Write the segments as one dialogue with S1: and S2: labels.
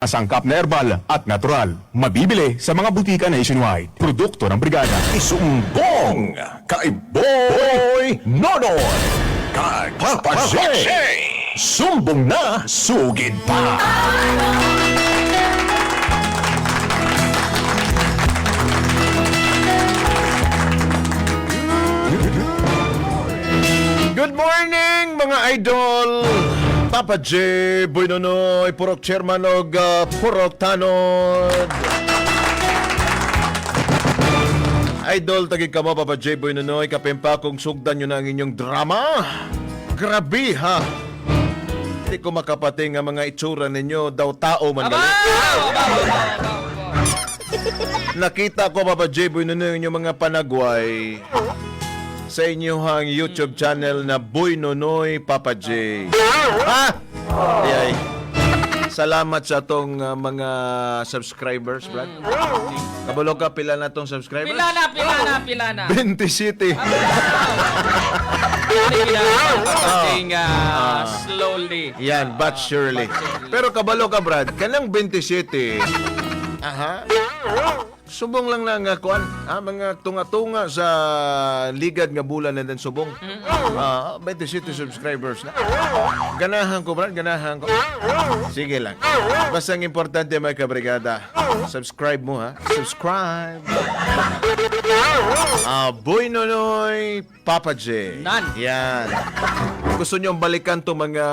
S1: Sangkap na herbal at natural. Mabibili sa mga butika nationwide. Produkto ng Brigada.
S2: Isumbong kay Boy Nonoy, kay Papa J. Sumbong na, sugid pa. Good morning mga idol. Papa J, Boy Nonoy, Purok Chairman og Purok Tanod. Idol, tagig ka mo, Papa J, Boy Nonoy, kapempa kung sugdan nyo na ang inyong drama. Grabe ha. Hindi ko makapating ang mga itsura ninyo, daw tao man gali. Nakita ko, Papa J, Boy Nonoy, ang inyong mga panagway sa inyong YouTube channel na Boy Nonoy Papa J. Ha? Ay. Salamat sa atong mga subscribers, Brad. Kabalo ka, pila na tong subscribers?
S3: Pila na.
S2: 20 City.
S3: Slowly.
S2: Yan, but surely. Pero kabalo ka, Brad, kanang 20 City. Aha. Subong lang na nga kuan, mga tunga-tunga sa ligad nga bulan na din subong. 27 subscribers na. Ganahan ko, Brad, ganahan ko. Sige lang. Basta ang importante, mga kabrigada, subscribe mo, ha? Subscribe. Boy Nonoy Papa J.
S3: Nan.
S2: Yan. Gusto nyo balikan to mga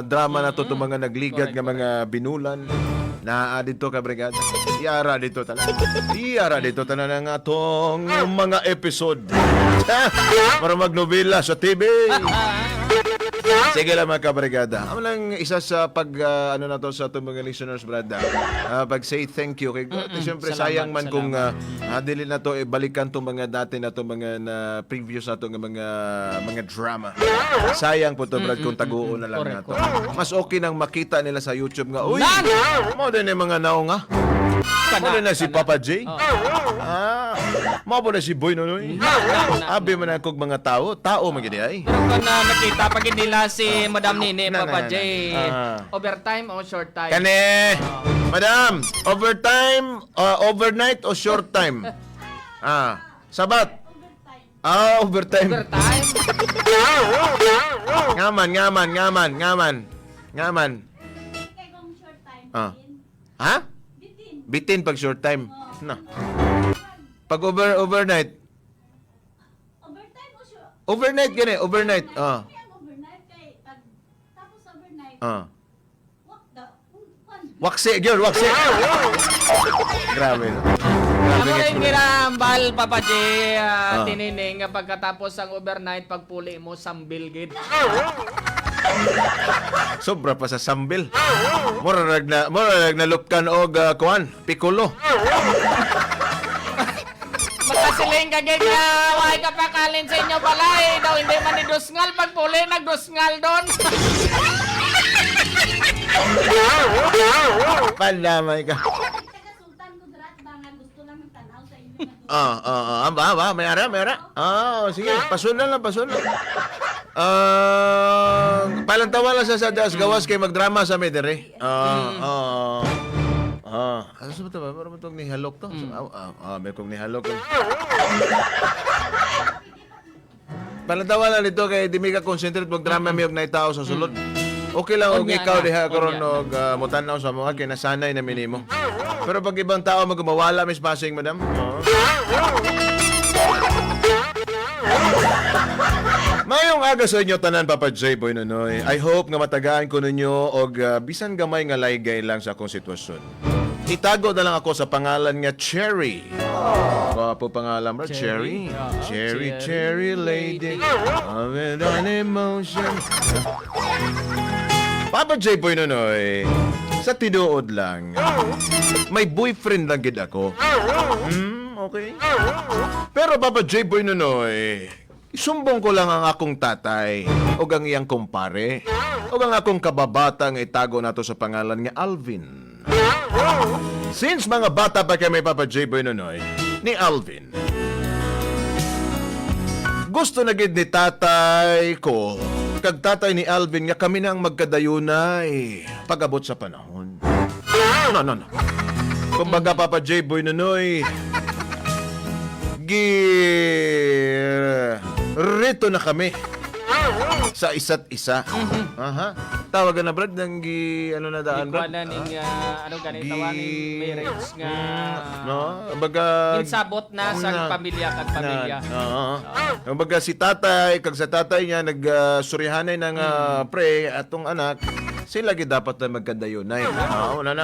S2: drama na to, mga nagligad nga mga binulan. Dito ka, brigada. Iara dito talaga. Iara dito talaga ng atong mga episode. Para magnobela sa TV. Sige lang, mga kabrigada. Ang lang isa sa ano na to sa itong mga listeners, brada. Pag say thank you kay God. Siyempre, sayang man kung dili na to, balikan to mga dati na to, mga previous na to, mga drama. Sayang po to, brad, kung taguon na lang na to. Mas okay nang makita nila sa YouTube nga, uy, mo din yung mga naong nga. Mo din na si Papa J. Mo po na si Boy Nonoy. Abi man akong mga tao magidi ay.
S3: Pero kung nakita pag nila si Madam Nini, Papa J, overtime o short time?
S2: Kane, Madam, overtime, overnight o short time? Sabat. Overtime.
S3: Overtime?
S2: Ngaman. Ha? Bitin pag short time. Na. Pag overnight. Overnight gani, overnight. Waksi, gyud, waksi. Grabe.
S3: Ano rin ginambal, Papa J, tinining pagkatapos ang overnight, pagpuli mo, sambil gid.
S2: Sobra pa sa sambil. Murag na lupkan og kuan, pikulo.
S3: Makasiling ka gid nga, why ka pakalin sa inyo balay, daw hindi man ni dusngal, pagpuli, nagdusngal doon.
S2: Pandamay ka. Mayara. Sige, pasunod lang. Palantawa lang sa sadas gawas kay magdrama sa medere. Ano sa ba? Para mo itong nihalok to? May kong nihalok. Palantawa lang dito kay di may ka concentrate magdrama may og naitao sa sulod. Okay lang kung ikaw diha karon og mutanaw sa mga kinasanay na minimo. Pero pag ibang tao magmawala mis passing, madam. Mayong aga sa inyo tanan, Papa J, Boy Nonoy. I hope nga matagaan ko ninyo og bisan gamay nga laygay lang sa akong sitwasyon. Itago na lang ako sa pangalan nga Cherry. Wapo pangalan, bro. Cherry. Cherry lady. With an emotion. Papa J, Boy Nonoy, sa tinuod lang, may boyfriend lang gid ako. Okay. Pero Papa J, Boy Nonoy, isumbong ko lang ang akong tatay o ang iyang kumpare o ang akong kababata nga itago nato sa pangalan nga Alvin. Since mga bata pa kami, Papa J, Boy Nonoy, ni Alvin, gusto na gid ni tatay ko kag tatay ni Alvin nga kami na ang magkadayunay pag-abot sa panahon. No. Kumbaga, Papa J. Boy Nonoy, rito na kami sa isa't isa. Aha. Tawagan na, Brad, ng ano na daan,
S3: Di ko
S2: Brad?
S3: na ning ano ganit tawagin marriage nga
S2: No? Kumbaga,
S3: ginsabot na sa pamilya kag pamilya.
S2: Oo. Kumbaga si tatay, kag sa tatay niya, nagsurihanay ng pre atong anak, sila gid dapat na magkadayunay.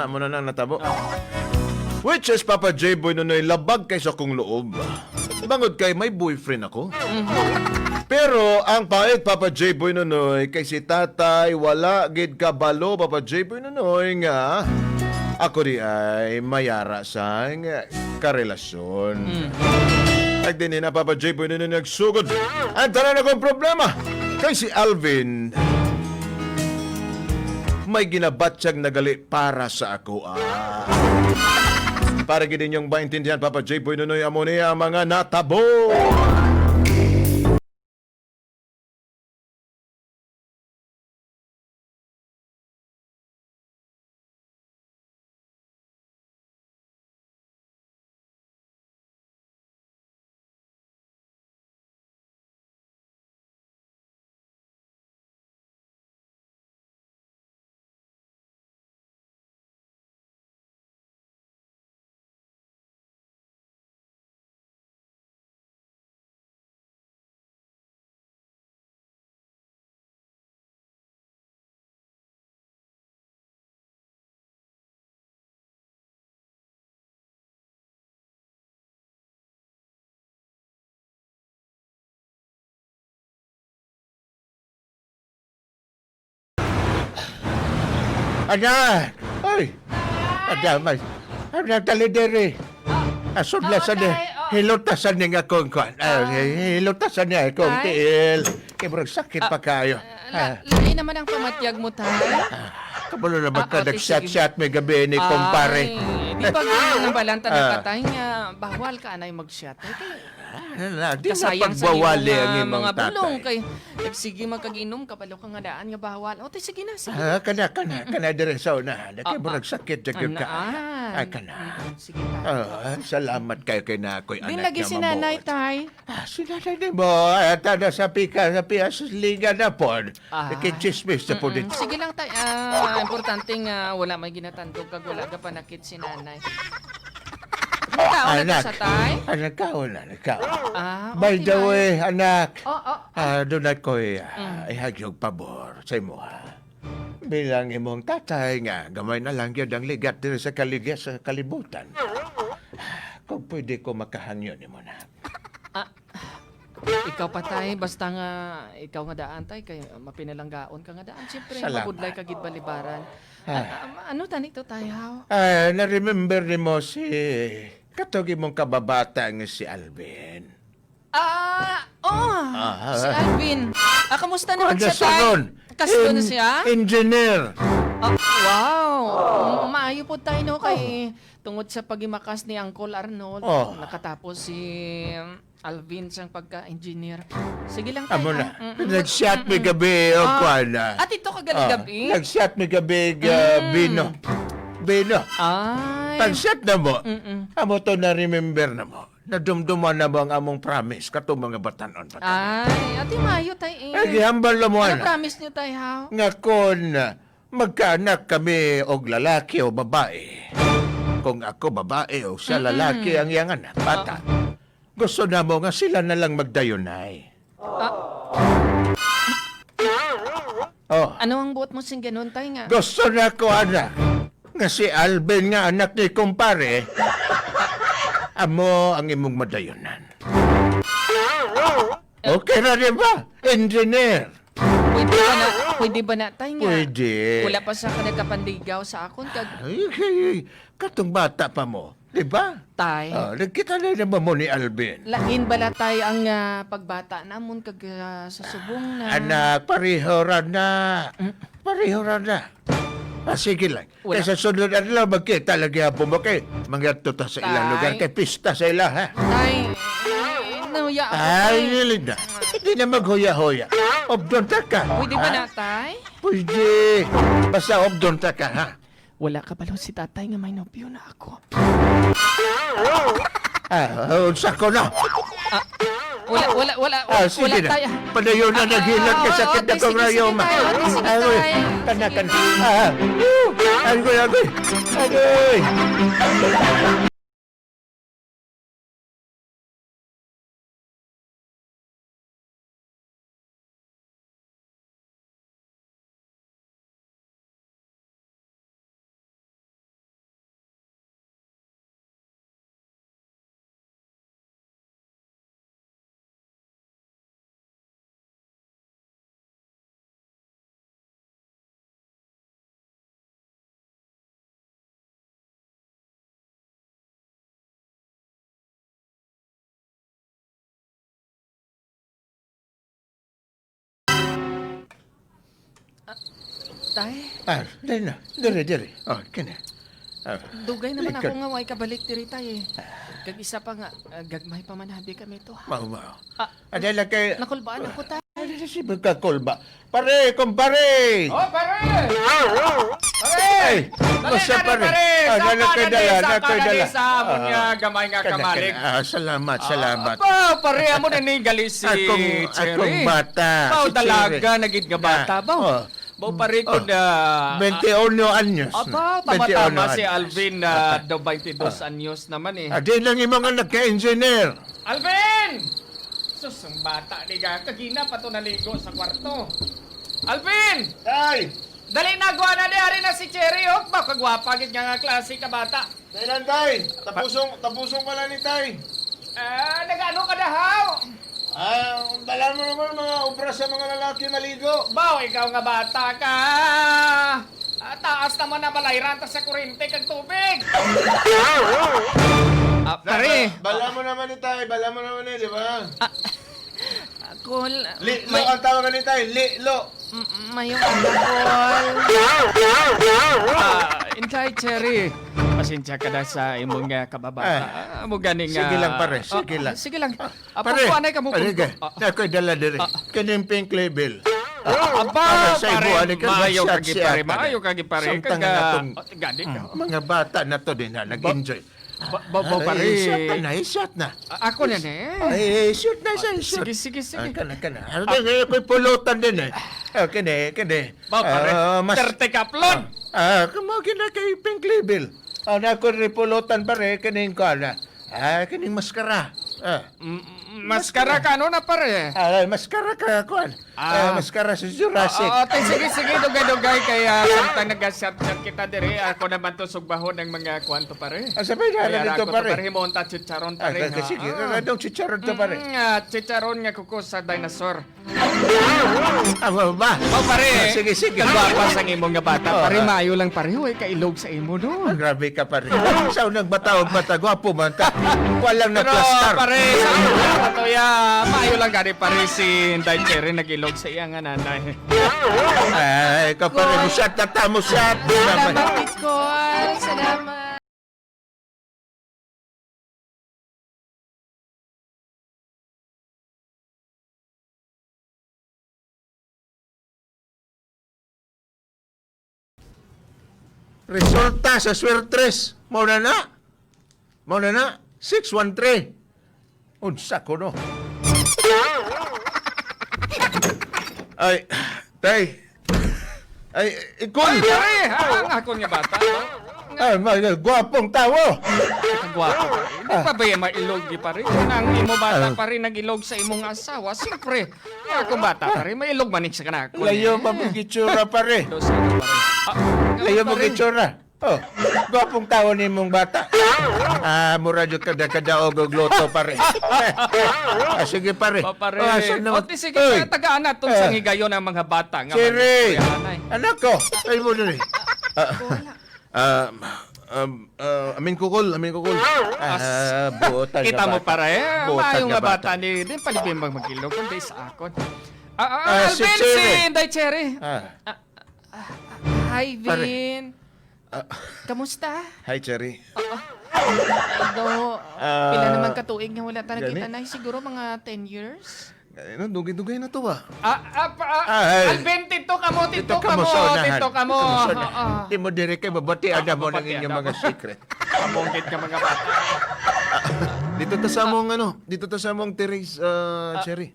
S2: Muna na natabo. Which is, Papa J. Boy Nonoy, labag kay sa kong loob. Bangod kay may boyfriend ako. Pero ang pait, Papa J. Boy Nonoy, kay si tatay, wala gid kabalo, Papa J. Boy Nonoy, nga ako di ay mayara sa karelasyon. Nagdinin na, Papa J. Boy Nonoy, nagsugod. Ang tara na kong problema. Kay si Alvin, may ginabatsyag nagali para sa ako. Para gid ninyong maintindihan, Papa J. Boy Nonoy, amo niya ang mga natabo. Anak! Ay! Adaman! Anak, dali diri! Asudlasan niya. Hilutasan niya nga kong kwan. Hilutasan niya kong
S4: Tay?
S2: tiil. Kibrag sakit pa kayo.
S4: Lain naman ang pamatyag mo, tay.
S2: Kabalo na ba ka
S4: okay,
S2: nag-chat-chat may gabi ni kumpare?
S4: Ay, di ba ganyan ang balanta ng katay nga, bawal ka anay mag-shot.
S2: Di na
S4: Kasayang sa
S2: pagbawali ang
S4: imong
S2: imong
S4: mga bulong
S2: tatay.
S4: kay sige magkag-inom kabalo ka nga daan nga bawal. O tay sige na, sige.
S2: Kana dire sa una. Nakibrag sakit jagyo ka. Ay, kana.
S4: Sige tay.
S2: Salamat kayo kay na ako'y
S4: Din
S2: anak
S4: lagi
S2: na
S4: si nanay,
S2: mabuot.
S4: tay.
S2: Si nanay din mo, tada sa pika, sa piyas, liga na po. Nakichismis na po din.
S4: Sige lang tay. Importante nga wala may ginatandog kag wala ka panakit si nanay. Taon na to sa tay?
S2: Anak ka, wala, anak ka.
S4: Okay,
S2: By the
S4: tay.
S2: way, anak,
S4: Oh.
S2: doon ako'y ihagyog pabor sa imo, ha. Bilang imong tatay nga, gamay na lang yun ang ligat din sa sa kalibutan. Kung pwede ko makahangyo ni mo na.
S4: Ikaw pa tay, basta nga ikaw nga daan tay, kay mapinalanggaon ka nga daan. Siyempre,
S2: Salamat.
S4: mabudlay ka gid balibaran. Ano tani to tay, how?
S2: Na-remember ni mo si katugi mong kababata nga si Alvin.
S4: Si Alvin. Kamusta naman siya tay?
S2: Sanon,
S4: Kasto na siya?
S2: Engineer.
S4: Wow! Maayo po tayo no kay tungod sa pagimakas ni Uncle Arnold. Nakatapos si Alvin siyang pagka-engineer. Sige lang tayo.
S2: Amo na. Nag-shot mi gabi o kwana.
S4: At ito kagaling-gabi?
S2: Nag-shot mi gabi Bino. Bino.
S4: Ay.
S2: Pag-shot na mo, amo to na-remember na mo. Nadumduman na mo ang among promise katong mga batanon.
S4: Ay, ati mayo tayo eh.
S2: Hambal na mo
S4: Ano
S2: na.
S4: promise niyo tayo, how?
S2: Nga kon magkaanak kami og lalaki o babae. Kung ako babae o siya lalaki ang iyang anak, bata. Gusto na mo nga sila na lang magdayunay.
S4: Ano ang buot mo sing ganun tayo nga?
S2: Gusto na ko anak. Nga si Alvin nga anak ni kumpare. Amo ang imong madayunan. Okay na rin ba? Engineer.
S4: Pwede ba na tayo nga?
S2: Pwede.
S4: Wala pa sa kanagapandigaw sa akon kag
S2: Ay, katong bata pa mo. Di ba?
S4: tay.
S2: Nagkita na naman mo ni Alvin.
S4: Lain bala tayo ang pagbata namon kag sa subong na.
S2: Anak, parihora na. Parihora na. Sige lang.
S4: Wala.
S2: Kaya sa sunod adlaw, magkita lagi hapon mo kay mga tuta sa ilang
S4: Tay.
S2: lugar. Kay pista sa ila, ha?
S4: Tay, nahuya ako.
S2: Ay,
S4: tay.
S2: nilid na. Hindi na maghuya-huya. Obdon ta ka.
S4: Pwede ba na tay?
S2: Pwede. Basta obdon ta ka, ha?
S4: Wala ka balo si tatay nga may nobyo na ako.
S2: Unsa ko na.
S4: Wala
S2: Sige na.
S4: tayo.
S2: Padayon na naghilat ka sa sakit na kong rayoma. Agoy. Kana. Agoy.
S4: Tay,
S2: Diri. Oh, kana.
S4: dugay naman
S2: Ikaw.
S4: ako nga way kabalik diri tay. Kag isa pa nga, gagmay pa manabi kami to.
S2: Mau.
S4: Ah,
S2: Adala kay
S4: nakulbaan ako tay.
S2: si magkakolba. Pare, kumpare.
S3: Oh, pare!
S2: Ay, basta pare. Dala kay dala.
S3: Sa amon nga gamay nga kamalig.
S2: Salamat.
S3: Ba, pare, amo na ni gali si
S2: Akong
S3: Cherry.
S2: bata.
S3: Bao
S2: si
S3: talaga,
S2: Cherry.
S3: naging nga bata, bao.
S2: Oh.
S3: Bao pare ko na...
S2: 21 anyos.
S3: Aba,
S2: 21
S3: tama si
S2: anyos.
S3: Alvin na daw 22 anyos naman eh.
S2: Di lang yung mga nagka-engineer.
S3: Alvin! Sus, ang bata ni ga. Kagina pa to naligo sa kwarto. Alvin!
S2: Tay!
S3: Dali na, gawa na di. Ari na si Cherry, oh. Ba, kagwapa gid nga klase ka bata.
S2: Kailan, Tay? Tapusong ka lang ni Tay.
S3: Nagano ka dahaw?
S2: Dala mo naman mga obra sa mga lalaki maligo.
S3: Baw, ikaw nga bata ka. Taas naman na balayran ta sa kurente kag tubig. Pare.
S2: Bala mo naman ni Tay, di ba?
S4: Kol,
S2: Li-lo ang tawagan ni Tay, li-lo.
S4: mayong kol.
S3: Intay, Cherry. Pasensya ka na sa imong kababata. Amo ganing...
S2: Sige lang, pare, sige lang.
S3: Sige lang.
S2: Pare,
S3: Papuanay ka mo
S2: pare,
S3: kung...
S2: ako'y dala diri. Kaning pink label.
S3: Aba,
S2: para sa
S3: pare,
S2: ibuan, ikaw,
S3: maayo
S2: masyat
S3: kagi
S2: siya,
S3: pare,
S2: pare.
S3: maayo kagi pare.
S2: Samtang
S3: Kaga...
S2: natong-
S3: Gani ka.
S2: Mga bata na to din na nag-enjoy.
S3: Baw, pare.
S2: Shot na.
S3: Ako na eh.
S2: Ay, shoot na siya, shoot.
S3: Sige.
S2: Kana. Ano din, ako'y pulutan din eh. Kani.
S3: Baw, pare. Terte kaplon.
S2: Kumagin na kay pink label. Ako rin pulutan pare, kaning kana. Kaning maskara.
S3: Maskara ka, ano na pare?
S2: Maskara ka, kuan. Maskara sa Jurassic.
S3: Sige, dugay-dugay. Kaya samtang nag-shot-shot kita dire, ako naman to sugbahon ng mga kwanto pare.
S2: Sabay na
S3: Kaya
S2: dito
S3: ako to
S2: pare.
S3: pare, himonta chicharon pare.
S2: Sige, anong chicharon to pare?
S3: Chicharon nga kuko sa dinosaur.
S2: Ba?
S3: Oh pare,
S2: Sige.
S3: kagwapa sa imong nga bata. Pare, maayo lang pare, huwag kailog sa imo no.
S2: Grabe ka pare. Sa unang bataog mata, gwapo man ka. Walang
S3: Pero
S2: na-plastar.
S3: pare, sa ito ya, maayo lang gani pare si Inday Cherry nagilog sa iya nga nanay.
S2: Ay, kapare mo siya, tatamo siya.
S4: Salamat, Kol. Salamat.
S2: Resulta sa swertres. Mauna na. 613. Unsa ko no. Ay, Tay. Ay, ikon.
S3: Ay, pare, ang ako nga bata.
S2: Ay, gwapong tawo.
S3: Kagwapo. Hindi pa ba yung mailog di pare? Nang imo bata pa rin nag-ilog sa imong asawa. Siyempre, akong bata pa rin, mailog manik sa kanako.
S2: Layo mabigitsura pare.
S3: Dos ano pare?
S2: Layo mabigitsura. Oh, gwapong tawo ni mong bata. Mura jud kada-kada og loto pare. Sige pare.
S3: O pare.
S2: Saan naman?
S3: O, sige, tagaan na itong sangigayon ng mga bata. Nga,
S2: Siri.
S3: Kuyanay.
S2: Anak ko. Ay mo dali. Amin kukul. Buotan
S3: Kita mo pare,
S2: Buotan
S3: maayo
S2: nga
S3: nga bata ni din palibing magmagilog kundi sa akon.
S2: si
S3: Alvin,
S2: Cherry.
S3: si Inday Cherry.
S4: Hi, Vin. Kamusta?
S2: Hi, Cherry.
S4: Although, pila naman katuig nga wala talaga kita na. Siguro mga 10 years.
S2: Ano, dugay-dugay na to ba?
S3: Alvin, tito ka mo, tito ka mo, tito ka mo.
S2: Di mo dire kay babati ada mo ng inyong mga secret.
S3: Kabungkit ka mga bata.
S2: Dito ta sa mong Therese, Cherry.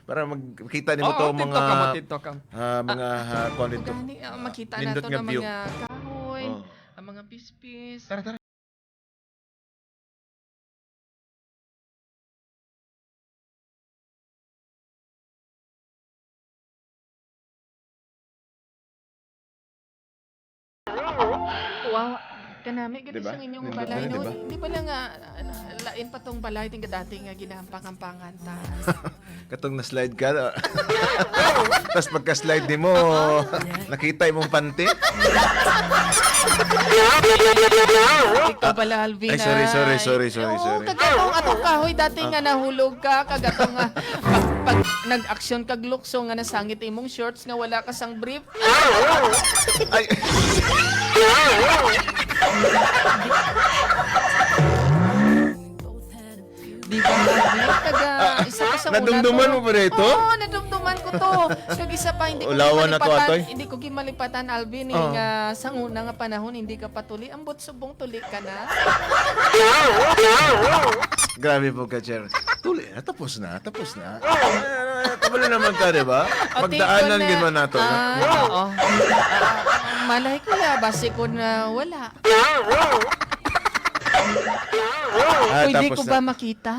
S2: Para makita nimo to
S3: Oo,
S2: mga
S3: tito ka mo, tito ka mo.
S2: mga kuan dito.
S4: Gani, makita na
S2: Nindot
S4: to
S2: nga
S4: ng
S2: view.
S4: mga kahoy,
S2: Oh.
S4: ang mga pispis.
S2: Tara, tara.
S4: Wow, kanami gani
S2: Diba?
S4: sa inyong
S2: Nindot
S4: balay
S2: na,
S4: no.
S2: diba?
S4: Hindi pala nga lain pa tong balay ting dati nga ginampang-ampangan ta.
S2: Katong na-slide ka. Tapos pagka-slide di mo, nakita imong panty.
S4: Ikaw pala, Alvin.
S2: Ay, sorry.
S4: Oo, kagatong atong kahoy dati nga nahulog ka, kagatong nga pag nag-aksyon kag lukso nga nasangit imong shorts nga wala ka sang brief.
S2: Ay,
S4: Di ba, Alvin? Isa ka sa una
S2: nadumduman
S4: to.
S2: mo ba na ito?
S4: Oo, nadumduman ko to. Kag isa pa, hindi ko
S2: Ulawan na to, Atoy.
S4: Hindi ko gimalipatan, Alvin.
S2: Oo.
S4: Nga, sa una nga panahon, hindi ka patuli. Ambot subong tuli ka na.
S2: Grabe po ka, Cher. Tuli na, tapos na. Kabalo naman ka, di ba? Magdaanan ginawa nato.
S4: Oo. Malay ko ya, base ko na wala. Pwede ko ba makita?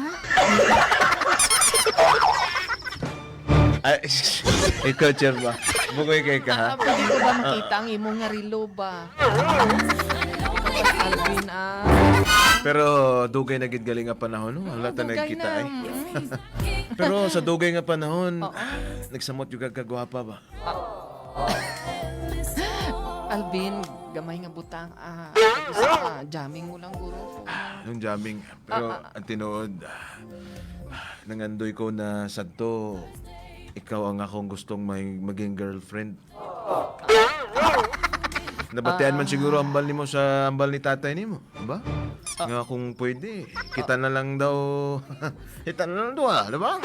S2: Ay, ikaw, Cher ba? Bukoy kay ka, ha?
S4: Pwede ko ba makita ang imong nga relo ba? Alvin,
S2: Pero dugay na gid galing nga panahon, no? Wala ta
S4: dugay
S2: nagkita
S4: na,
S2: ay. Pero sa dugay nga panahon,
S4: Oo.
S2: nagsamot yung kagwapa ba?
S4: Alvin, gamay nga butang. Jamming mo lang, guro.
S2: Yung jamming. Pero ang tinuod, nangandoy ko na sadto, ikaw ang akong gustong maging girlfriend. Nabatean man siguro ambal nimo sa ambal ni tatay nimo, ba? Nga kung pwede, kita na lang daw. Kita na lang daw, di ba?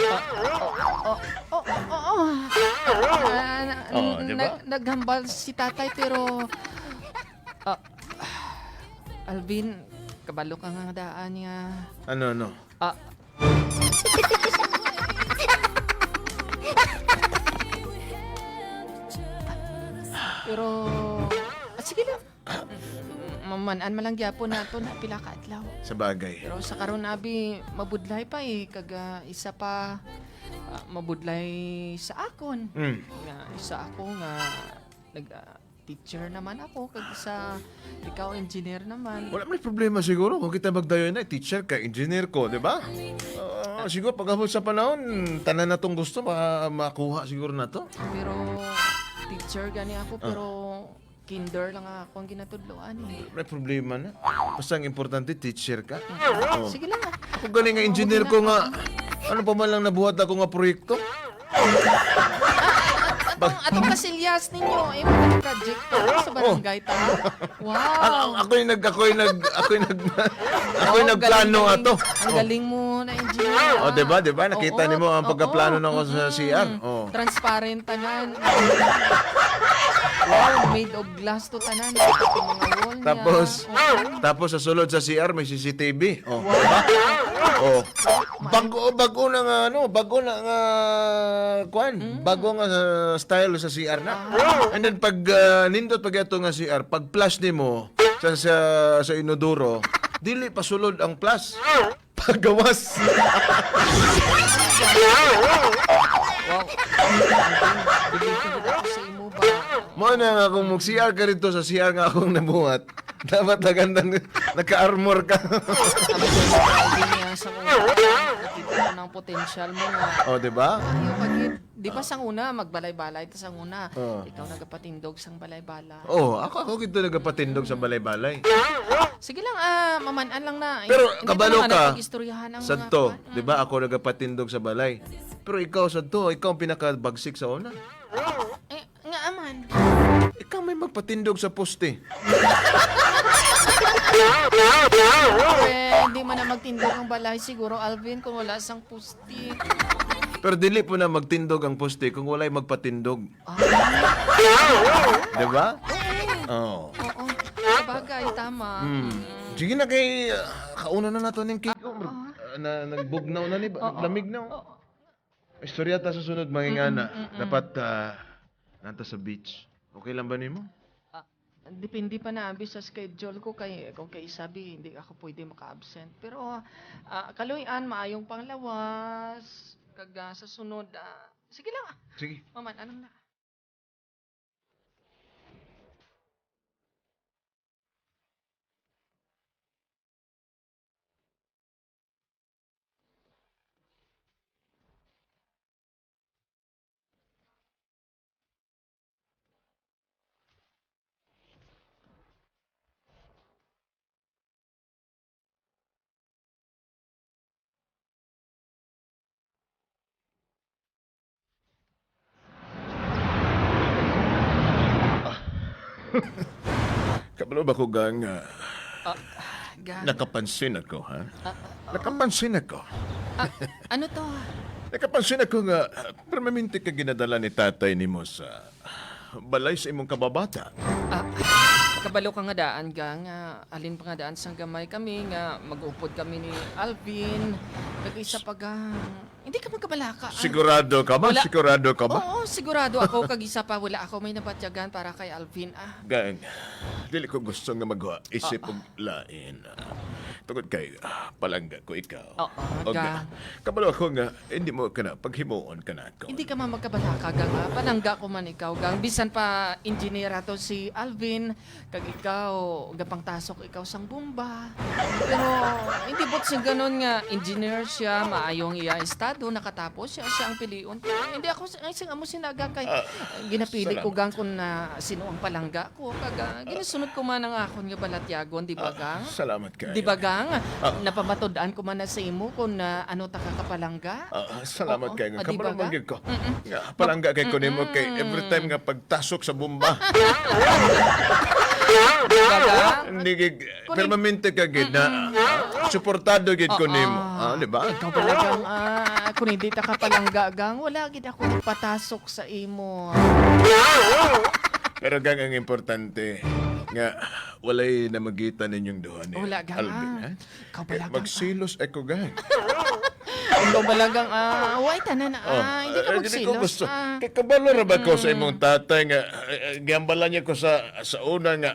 S4: Oo.
S2: diba?
S4: Naghambal si tatay pero Alvin, kabalo ka nga daan niya.
S2: Ano?
S4: Pero sige lang. Mamanaan malang gyapon nato na pila ka adlaw.
S2: Sa bagay.
S4: Pero sa karon abi mabudlay pa isa pa mabudlay sa akon. Nga isa ako nga nag teacher naman ako kag isa ikaw engineer naman.
S2: Wala may problema siguro kung kita magdayon na teacher ka, engineer ko, di ba? Siguro pagkabot sa panahon, tanan na tong gusto, makuha siguro na to.
S4: Pero teacher gani ako pero kinder lang ako ang ginatudloan eh.
S2: May problema na. Basta ang importante, teacher ka.
S4: Sige lang.
S2: Kung galing nga engineer ko nga, ano pa man lang nabuhat ako nga proyekto?
S4: Atong kasilyas ninyo ay mga project sa barangay ta. Wow.
S2: Ako'y nagplano
S4: galing-
S2: ato.
S4: Ang galing mo na engineer.
S2: Di ba? Nakita
S4: Oo,
S2: niyo ang
S4: oo.
S2: pagkaplano nako sa CR. Oh.
S4: Transparent tanan. Wow, made of glass to tanan. Yung mga wall niya.
S2: Tapos sa sulod sa CR may CCTV. Diba? Bago na nga bago nga style sa CR na. And then pag nindot pag ito nga CR, pag flash nimo sa inodoro, dili pa sulod ang flash. Pagawas.
S4: Wow. Bilitin ko ako sa imo ba?
S2: Mo na nga kung mag-CR ka rito sa CR nga akong nabuhat. Dapat nagandang naka-armor ka.
S4: Sabi niya sa una, nakita ko ng potential mo nga.
S2: Di ba?
S4: Ayaw pagit. Di ba sang una, magbalay-balay ta sang una.
S2: Oo.
S4: Ikaw nagapatindog sang balay-balay.
S2: Ako kito nagapatindog sa balay-balay.
S4: Sige lang, mamanaan lang na.
S2: Pero
S4: Hindi
S2: kabalo
S4: pa naman
S2: ka,
S4: napag-istoryahan ang
S2: sadto,
S4: mga-
S2: di ba? Ako nagapatindog sa balay. Pero ikaw sadto, ikaw ang pinaka-bagsik sa una.
S4: Nga aman.
S2: Ikaw may magpatindog sa poste.
S4: Hindi man na magtindog ang balay siguro, Alvin, kung wala sang pusti.
S2: Pero dili po na magtindog ang poste kung walay magpatindog.
S4: Ah,
S2: Di ba? Oo.
S4: oo. Sabagay, tama.
S2: Sige na kay kauna na nato ning Kiko. Na nagbugnaw na ni ba? Lamig na. Istorya ta sa sunod mangingana. Dapat nanta sa beach. Okay lang ba nimo?
S4: Depende pa na abi sa schedule ko kung kay sabi hindi ako pwede maka-absent. Pero kaluyan maayong panglawas kag sa sunod sige lang.
S2: Sige.
S4: Maman anong na?
S2: Kabalo ba ko gang
S4: Gan.
S2: nakapansin ako, ha? Nakapansin ako.
S4: Ano to?
S2: Nakapansin ako nga permanente ka ginadala ni tatay nimo sa balay sa imong kababata.
S4: Kabalo ka nga daan nga alin pa nga daan sang gamay kami nga mag-upod kami ni Alvin kag isa pa hindi ka magkabalaka.
S2: Sigurado ka ba?
S4: Wala.
S2: Sigurado ka ba?
S4: Oo, sigurado ako kag isa pa wala ako may nabatyagan para kay Alvin.
S2: Gang, dili ko gusto nga mag-isip og lain. Tungod kay palangga ko ikaw.
S4: Oo, gang.
S2: Kabalo ako nga hindi mo ka na paghimuon ka na ako.
S4: Hindi ka man magkabalaka gang panangga ko man ikaw gang bisan pa engineer ato si Alvin kag ikaw gapang tasok ikaw sang bomba. Pero hindi bot sa ganon nga engineer siya maayong iya estado nakatapos siya ang piliun. Hindi ako sing amo sinaga kay ginapili ko gang kun na sino ang palangga ko kag ginasunod ko man ang akon nga balatyagon di ba gang?
S2: Salamat kayo.
S4: Di ba gang? Napamatod-an ko man na sa imo kung ano ta kapalangga.
S2: Salamat
S4: Oo.
S2: kayo.
S4: Di
S2: Kabalo
S4: ba
S2: man
S4: ga?
S2: gyud ko. Nga, palangga kay ko nimo kay every time nga pagtasok sa bomba.
S4: Di ba gang?
S2: Hindi gid permanente ka gid na suportado gid ko nimo. Di ba?
S4: Ikaw talagang, kung hindi ta kapalangga gang, wala gid ako ipatasok sa imo.
S2: Pero gang ang importante nga walay namagitan ninyong duha ni
S4: Wala gang,
S2: Alvin, ha?
S4: Ikaw pala gang,
S2: Magsilos ako gang.
S4: Ikaw pala gang, why tanan, hindi ka
S2: Dili ko
S4: magsilos.
S2: gusto. Kay kabalo ra ba ko sa imong tatay nga giambalan niya ko sa una nga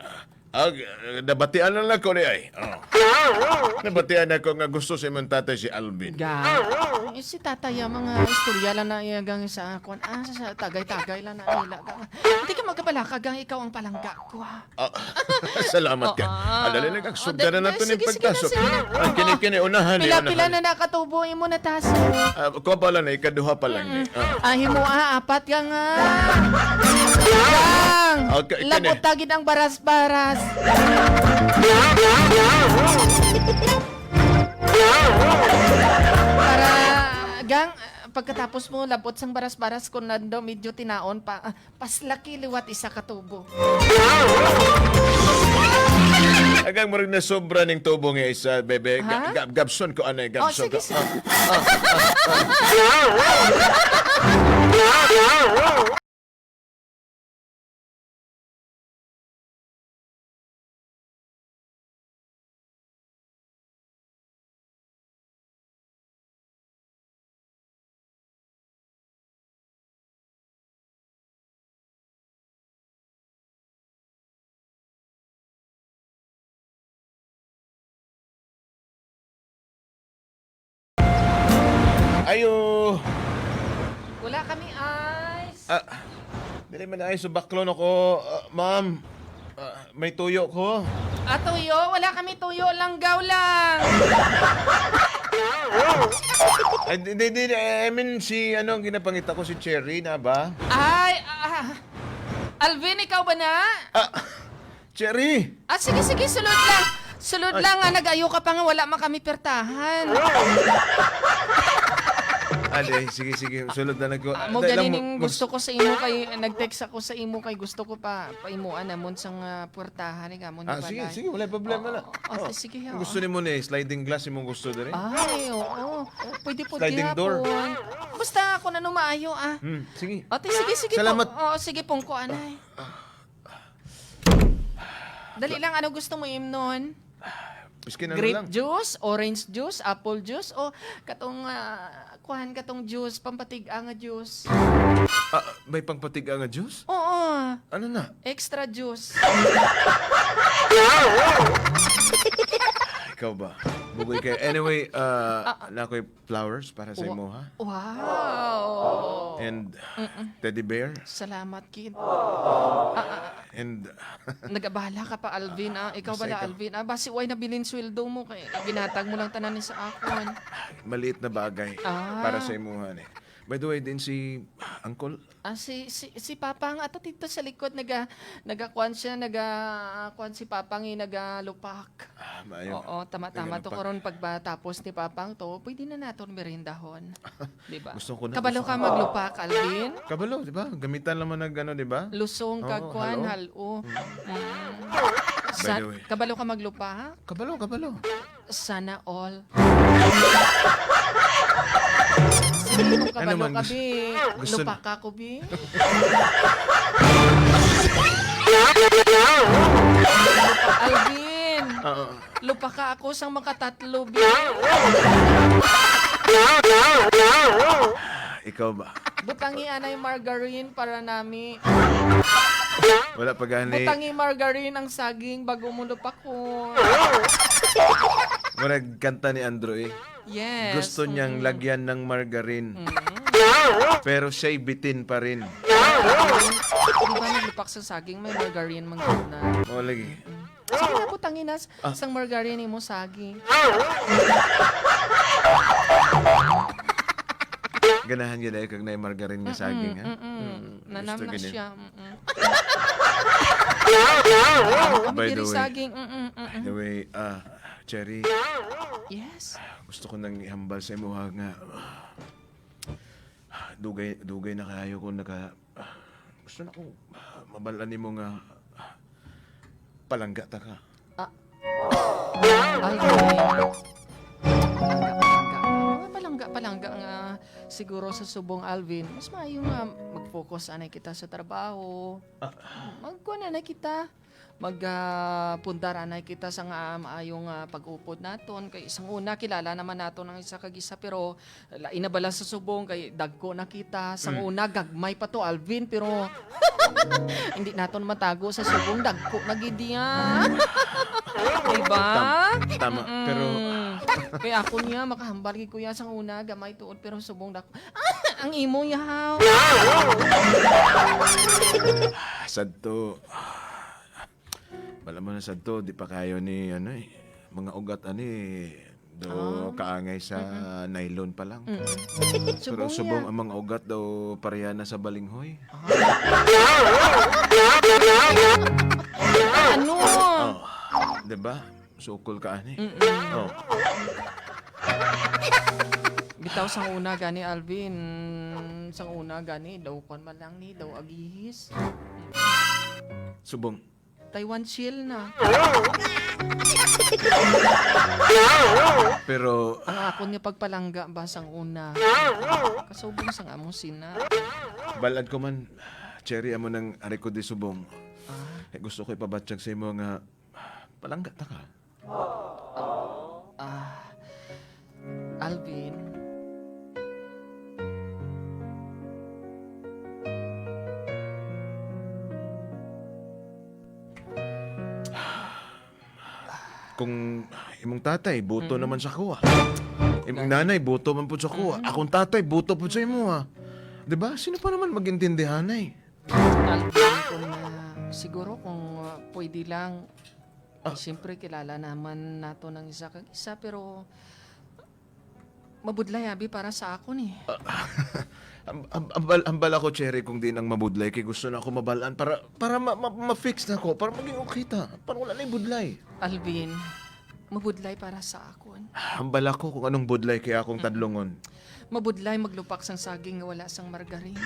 S2: nabatian na lang ko ni ay. Nabatian ako nga gusto sa imong tatay si Alvin.
S4: Gang, si tatay mga istorya lang na iyagang sa akon. Sa tagay-tagay lang na nila gang. Hindi ka magkabalaka gang, ikaw ang palangga ko.
S2: Salamat ka. Adali lang sugda na nato ning
S4: sige,
S2: pagtasok.
S4: sige na.
S2: Ang kini unahan ni
S4: Pila-pila na nakatubo imo na taso.
S2: Ko pala na ikaduha pa lang ni.
S4: Himo apat ka nga. Gang!
S2: Okay, kini.
S4: Labot tagid ang baras-baras. Para, gang, pagkatapos mo labot sang baras-baras kung nando medyo tinaon pa, paslaki liwat isa katubo.
S2: Agang mo rin na sobra ng tubo nga isa, bebe.
S4: Ha?
S2: Gabson ko, anay,
S4: Oh,
S2: gabson
S4: sige,
S2: ko.
S4: sige.
S2: Ayo!
S4: Wala kami ice.
S2: Dili man ay sa baklon ako, ma'am. May tuyo ko.
S4: Tuyo, wala kami tuyo, langgaw lang.
S2: I mean, si, ginapangita ko, si Cherry na ba?
S4: Ay, Alvin, ikaw ba na?
S2: Cherry!
S4: Sige, sige, sulod lang. Sulod lang nga, nag-ayo ka pa nga, wala man kami pertahan.
S2: Sige. Sulod na lang ko.
S4: Mo
S2: Dahil lang
S4: ganing gusto ko sa imo kay nag-text ako sa imo kay gusto ko pa paimuan namon sang puwertahan ni gamon
S2: Sige, wala problema na.
S4: Sige ha.
S2: Gusto ni mo ni sliding glass imong gusto diri?
S4: Ay, oo. Pwede po
S2: Sliding door.
S4: Basta ako na numaayo
S2: Sige.
S4: Ate, sige
S2: Salamat.
S4: po. Oo, sige pong ko, anay. Dali lang, ano gusto mo imnon?
S2: Miskin ano lang.
S4: Grape juice, orange juice, apple juice, o katong, kuhan katong juice, pampatig-a nga juice.
S2: May pangpatig nga juice?
S4: Oo,
S2: Ano na?
S4: extra juice.
S2: Ikaw ba? Bugoy kayo. Anyway, na ako'y flowers para sa imo, ha?
S4: Wow!
S2: And teddy bear.
S4: Salamat, kid.
S2: And
S4: Nagabahala ka pa, Alvin, Ikaw
S2: Basta
S4: bala,
S2: ikaw.
S4: Alvin, Basi, why nabilin sweldo mo? Kaya ginatag mo lang tanan ni sa akon.
S2: maliit na bagay para sa imo, ha? By the way, din si Uncle.
S4: Si Papang ato dito sa likod nagakuan siya kuan si Papang nagalupak.
S2: Maayo.
S4: Oo, tama-tama to
S2: Nagalupak.
S4: karon pagbatapos ni Papang to, pwede na naton merendahon. Di ba?
S2: Gusto ko na.
S4: Kabalo ka maglupak, Alvin?
S2: Kabalo, di ba? Gamitan naman ng ano, di ba?
S4: Lusong kag
S2: Oo,
S4: kuan
S2: halo.
S4: halo.
S2: By the way.
S4: Kabalo ka maglupak?
S2: Kabalo.
S4: Sana all. Sige mo kabalo
S2: naman,
S4: ka, bi.
S2: gusto-
S4: Lupak ka ko, bi. Alvin!
S2: Oo.
S4: Lupa ka ako sang makatatlo, bi.
S2: Ikaw ba?
S4: Butangi anay margarine para nami.
S2: Wala pa gani.
S4: Butangi margarine ang saging bago mo lupa ko.
S2: Marag kanta ni Andrew eh.
S4: Yes.
S2: Gusto niyang lagyan ng margarine. Pero siya'y bitin pa rin.
S4: Di ba naglupak sa saging may margarine mangguna?
S2: O lagi.
S4: Sige na butangi na sang margarine mo saging.
S2: Ganahan yun kag na margarine nga saging, ha?
S4: Nanam
S2: Gusto
S4: na
S2: ganun.
S4: siya.
S2: By
S4: Kami
S2: the
S4: diri
S2: way.
S4: saging.
S2: By the way, Cherry,
S4: Yes.
S2: gusto ko nang ihambal sa imo ha, nga dugay na kayo ko gusto na kong mabalaan nimo nga palangga ta ka.
S4: Alvin. Palangga nga siguro sa subong Alvin. Mas maayo nga mag-focus anay kita sa trabaho. Magkuha na kita. Magpundar anay kita sa nga maayong pag-upod naton. Kay isang una kilala naman naton ang isa kag isa pero lain na bala sa subong kay dagko na kita. Sang una gagmay pa to Alvin pero hindi naton matago sa subong dagko na gid yan. Diba?
S2: Tama. Pero
S4: Kaya ako niya, makahambal kay kuya sang una, gamay tuod, pero subong dako. Ang imo yahaw.
S2: sadto. Wala mo na sadto, di pa kayo ni mga ugat do kaangay sa nylon pa lang. Pero
S4: Subong
S2: subong
S4: ya.
S2: ang mga ugat daw pareha na sa balinghoy.
S4: Ano?
S2: Oh. 'Di ba? Sukol ka ani. Oh.
S4: Bitaw sang una gani Alvin, sang una gani daw kon man lang ni daw agihis.
S2: Subong.
S4: Taiwan chill na.
S2: Pero
S4: Ang ako niya pagpalangga ba sang una. Kasubong sang among sina.
S2: balad ko man Cherry amo nang ari ko di subong. Gusto ko ipabatsyag sa imo nga palangga ta ka.
S4: Alvin.
S2: Kung imong tatay buto naman sa kuha. Imong nanay buto man pud sa kuha. Akong tatay buto pud sa imo ha. 'Di ba? Sino pa naman magintindihan ay?
S4: Alvin, kung siguro kung pwede lang, siyempre kilala naman nato ng isa kag isa, pero mabudlay abi para sa ako ni.
S2: Ambal ako Cherry kung di nang mabudlay kay gusto na ako mabalaan para ma-fix na ako para maging okay ta. Para wala na yung budlay.
S4: Alvin, mabudlay para sa akon.
S2: Hambal ako kung anong budlay kaya akong tadlongon.
S4: Mabudlay maglupak sang saging nga wala sang margarin.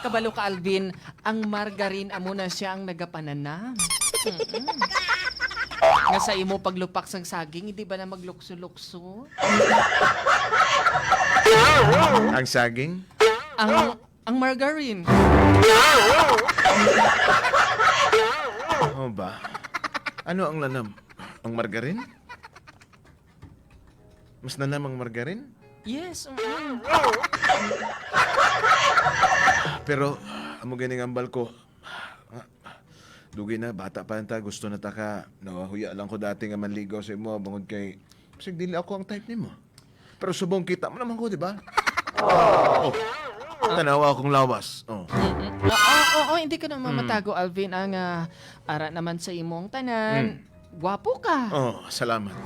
S4: Kabalo ka, Alvin, ang margarin amo na siya ang nagapananam. Nga sa imo paglupak sang saging, hindi ba na maglukso-lukso?
S2: Ang saging?
S4: Ang margarine.
S2: Ano ba? Ano ang lanam? Ang margarin? Mas nanam ang margarin?
S4: Yes.
S2: Pero, amo ganing ambal ko. Dugi na, bata pa ta, gusto na ta ka. Nawahuya lang ko dati nga manligaw sa imo, bangod kay... Kasi dili ako ang type ni mo. Pero subong kita mo naman ko, di ba? Oh. Tanawa akong lawas. Oh.
S4: Oo, hindi ka naman matago, Alvin. Ang ara naman sa imong tanan. Gwapo ka.
S2: Oh, salamat.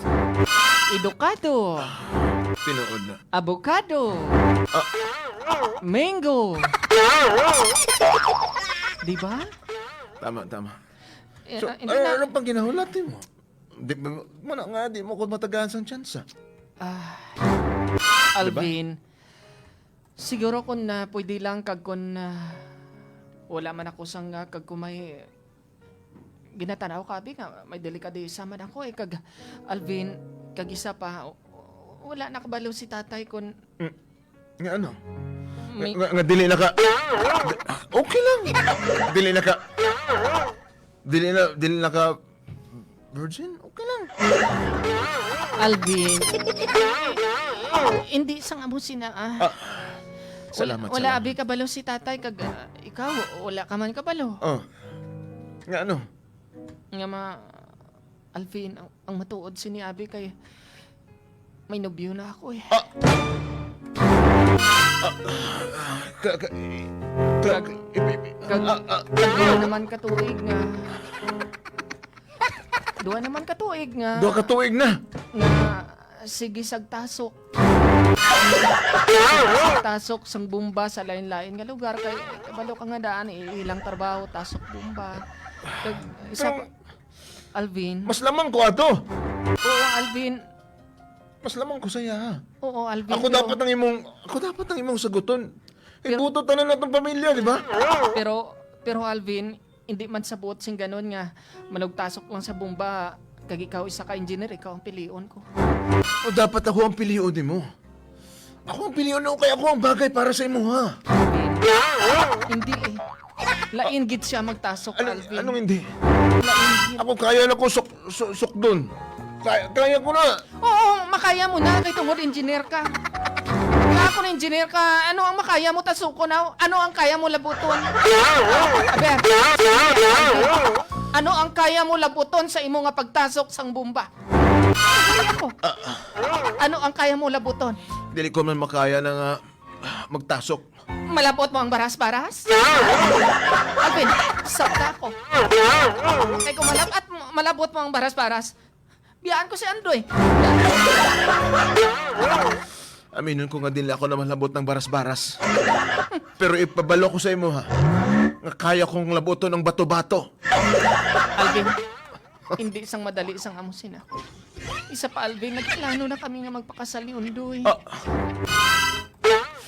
S4: Edukado.
S2: Tinuod na.
S4: Avocado. Mango. Di ba?
S2: Tama.
S4: Eh,
S2: So,
S4: hindi na-
S2: ano pang ginahulat mo? Di, mana nga, di mo ko matagahan sang tsansa.
S4: Alvin, siguro kung na pwede lang kag kung wala man ako sang kag kung may ginatanaw ka, abi nga, may delikadesa man ako kag Alvin, kag isa pa, wala nakabalo si tatay kung
S2: Nga ano?
S4: may...
S2: Nga dili na ka... Okay lang. Dili na ka... Dili na ka... Virgin? Okay lang.
S4: Alvin, hindi sang amo sina
S2: Salamat,
S4: wala
S2: salamat.
S4: abi kabalo si tatay kag ikaw wala ka man kabalo.
S2: Oh. Nga ano?
S4: Nga Alvin, ang matuod si ni abi kay may nobyo na ako eh.
S2: Kag...
S4: Duha naman katuig nga. Duha naman katuig nga.
S2: Duha ka tuig na.
S4: Nga sige sagtasok. Tasok sang bumba sa lain-lain nga lugar kay kabalo ka nga daan ilang trabaho tasok bumba. Kag isa pa, Alvin.
S2: Mas lamang ko ato.
S4: Oo, Alvin.
S2: Mas lamang ko saya ha.
S4: Oo, Alvin.
S2: Ako dapat ang imong saguton. Ibuto tanan natong pamilya, di ba?
S4: Pero Alvin, hindi man sabot sing ganon nga manugtasok lang sa bumba kag ikaw isa ka engineer, ikaw ang pilion ko.
S2: O dapat ako ang piliyon mo. Ako ang piliyon mo, kaya ako ang bagay para sa imo ha.
S4: Hindi eh. Lain gid siya magtasok, Alvin.
S2: Anong hindi?
S4: Lain gid.
S2: Ako kaya na ko sok dun. Kaya ko na.
S4: Oo, makaya mo na kay tungod engineer ka. Kaya ako na engineer ka, ano ang makaya mo tasuko na? Ano ang kaya mo labuton? Aber, ano ang kaya mo labuton sa imo nga pagtasok sang bumba? Kaya ko. Ano ang kaya mo labuton?
S2: Dili ko man makaya na nga magtasok.
S4: Malabot mo ang baras-baras? Alvin, sabta ko. Kaya kung malabot mo ang baras-baras, biyaan ko si Andoy.
S2: Aminin ko nga din ako na malabot ng baras-baras. Pero ipabalo ko sa imo ha. Nga kaya kong labuton ng bato-bato.
S4: Alvin, hindi isang madali isang amusin ako. Isa pa, Alvin, nagplano na kami nga magpakasal ni Undoy.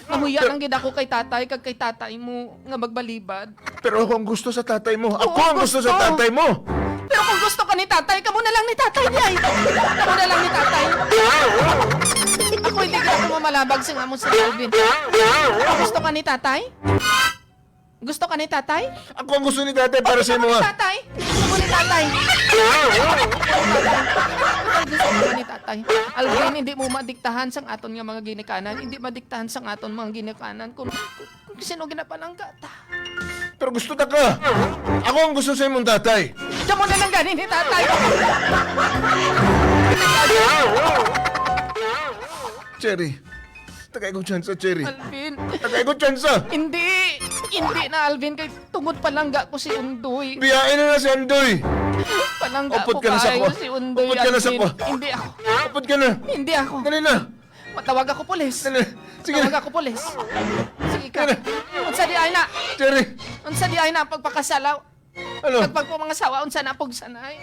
S4: Nahuya lang gid ako kay tatay, kag kay tatay mo nga magbalibad.
S2: Pero ako ang gusto sa tatay mo. Ako
S4: Oo,
S2: ang gusto sa
S4: gusto.
S2: tatay mo.
S4: Pero kung gusto ka ni tatay, kamo na lang ni tatay niya. Kamo na lang ni tatay. Ako hindi ka ako mamalabag sa amo sa Alvin. Gusto ka ni tatay? Gusto ka ni tatay?
S2: Ako ang gusto ni tatay para sa imo
S4: Gusto
S2: ha.
S4: tatay? Gusto ni tatay? Gusto ka ni tatay? Alvin, hindi mo madiktahan sang aton nga mga ginikanan. Hindi madiktahan sang aton mga ginikanan kung sino ginapalangga ta.
S2: Pero gusto ta ka. Ako ang gusto sa imong tatay.
S4: Diyan mo na lang ganin ni tatay.
S2: Cherry. Tagay ko tsansa, Cherry.
S4: Alvin,
S2: Tagay ko tsansa.
S4: hindi na Alvin kay tungod palangga ko si Undoy.
S2: Biyain na na si Andoy.
S4: Palangga
S2: Upod
S4: ko
S2: ka na sa
S4: kayo
S2: kwa.
S4: si Undoy.
S2: Upod ka na sa
S4: Alvin.
S2: kwa.
S4: Hindi ako.
S2: Upod ka na.
S4: Hindi ako.
S2: Dali na.
S4: Matawag ako pulis.
S2: Dali. Sige
S4: Tawag
S2: na.
S4: ako pulis. Sige ka.
S2: Dali.
S4: Unsa di ay na?
S2: Cherry.
S4: Unsa di ay na pagpakasalaw?
S2: Ano?
S4: Pagpag po mga sawa, unsa na pog sanay.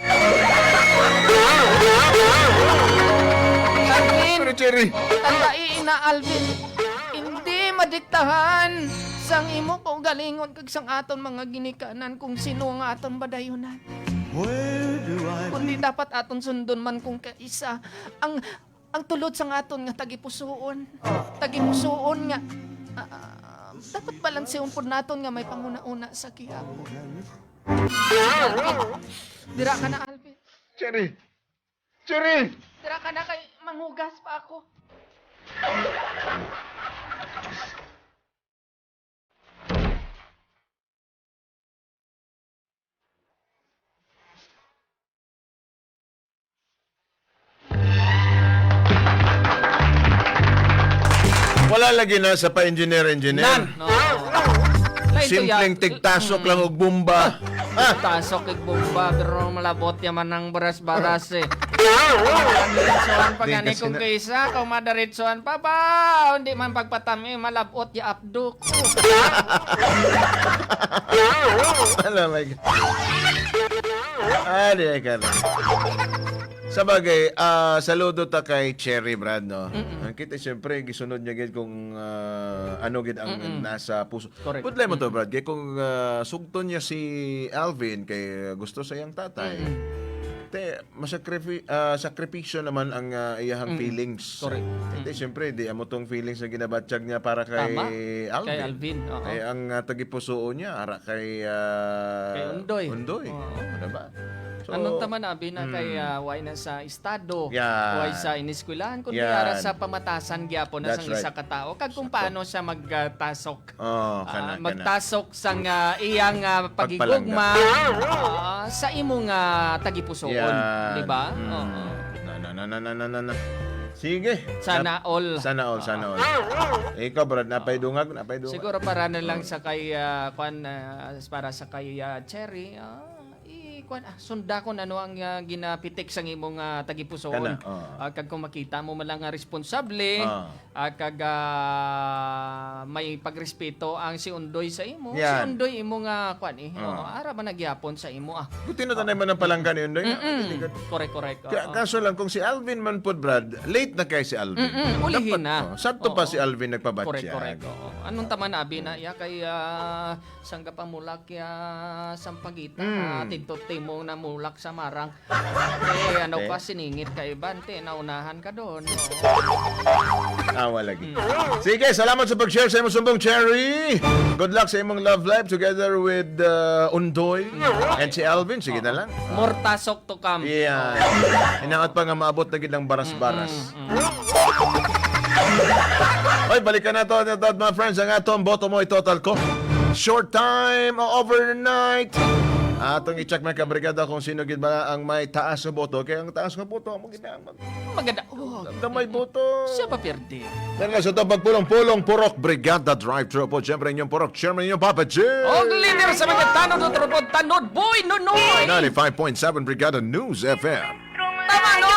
S4: Alvin,
S2: Pero Cherry,
S4: tandai ina Alvin. Hindi madiktahan sang imo ko galingon kag sang aton mga ginikanan kung sino nga aton badayunan. Kundi dapat aton sundon man kung kaisa ang tulod sang aton nga tagipusoon. Tagipusoon nga dapat balanseon pud naton nga may panguna-una sa Ginoo. Alvin, dira ka na Alvin.
S2: Cherry, Cherry!
S4: Dira ka na kay manghugas pa ako.
S2: Wala lagi na sa pa-engineer-engineer.
S4: No.
S2: Simpleng tigtasok lang og bomba.
S4: Tasok kay bomba pero malabot yaman ng baras-baras eh. Diretsuhan pa
S2: Di
S4: gani
S2: kasi
S4: kung
S2: na-
S4: kaysa kung madiretsuhan pa ba hindi man pagpatami malabot ya abduk.
S2: Alam mo. Di ka na. Sabagay, saludo ta kay Cherry Brad, no? Kita siyempre, gisunod niya gid kung ano gid ang nasa puso.
S4: Correct.
S2: Pudlay mo to, Brad. Kaya kung sugton niya si Alvin, kay gusto sa iyang tatay, te, sakripisyo naman ang iyahang feelings.
S4: Correct.
S2: Te, siyempre, di amo tong feelings na ginabatsyag niya para kay
S4: Tama.
S2: Alvin.
S4: Kay Alvin, oo.
S2: Kay ang tagipusoon niya, ara kay...
S4: Kay Undoy.
S2: Undoy.
S4: Oo.
S2: Ano ba? So,
S4: Anong tama na abi na kay way na sa estado,
S2: Yan.
S4: way sa iniskwelahan kundi
S2: Yan.
S4: ara sa pamatasan gyapon na
S2: That's
S4: sang isa
S2: right.
S4: ka tawo kag kung paano siya magtasok. Magtasok sang iyang pagigugma sa imong tagipusoon,
S2: Yan.
S4: di ba?
S2: Mm.
S4: Oo.
S2: Na. Sige.
S4: Sana all.
S2: Sana all. Ikaw, Brad, napay dungag.
S4: Siguro para na lang sa kay para sa kay Cherry, sunda ko ano ang ginapitik sang imong tagipusoon.
S2: Kana,
S4: Kag kung makita mo man lang nga responsable, kag may pagrespeto ang si Undoy sa imo. Si
S2: Yan.
S4: Undoy imo nga ara man nagyapon sa imo
S2: Buti na tanay man ang palanggan ni Undoy.
S4: Correct.
S2: Kaso lang, kung si Alvin man po, Brad, late na kay si Alvin.
S4: Ulihin na.
S2: Sakto pa
S4: Oo.
S2: si Alvin nagpabatsyag.
S4: Correct. Oo. Anong tama na abi na ya kay sangga pamulak ya sampagita tintot mo na mulak sa marang. Ano pa siningit kay Bante naunahan ka doon.
S2: Awa lagi. Sige, salamat sa pag-share sa imong sumbong, Cherry. Good luck sa imong love life together with Undoy and si Alvin. Sige na lang.
S4: Mortasok to come.
S2: Yeah. Inangat pa nga maabot na gid ang baras-baras. Oy, balikan na to, mga friends. Ang atong boto mo total ko. Short time o overnight. Atong i-check mga kabrigada kung sino gid ba ang may taas na boto. Kaya ang taas na boto, mo gid
S4: Maganda.
S2: ang may boto.
S4: Siya pa perdi.
S2: Dahil nga sa ito, pagpulong-pulong Purok Brigada Drive-Thru po. Siyempre, inyong Purok Chairman, inyong Papa J.
S4: Og leader sa mga tanod o trupod tanod, boy, nunoy!
S2: 95.7 Brigada News FM.
S4: Tama no!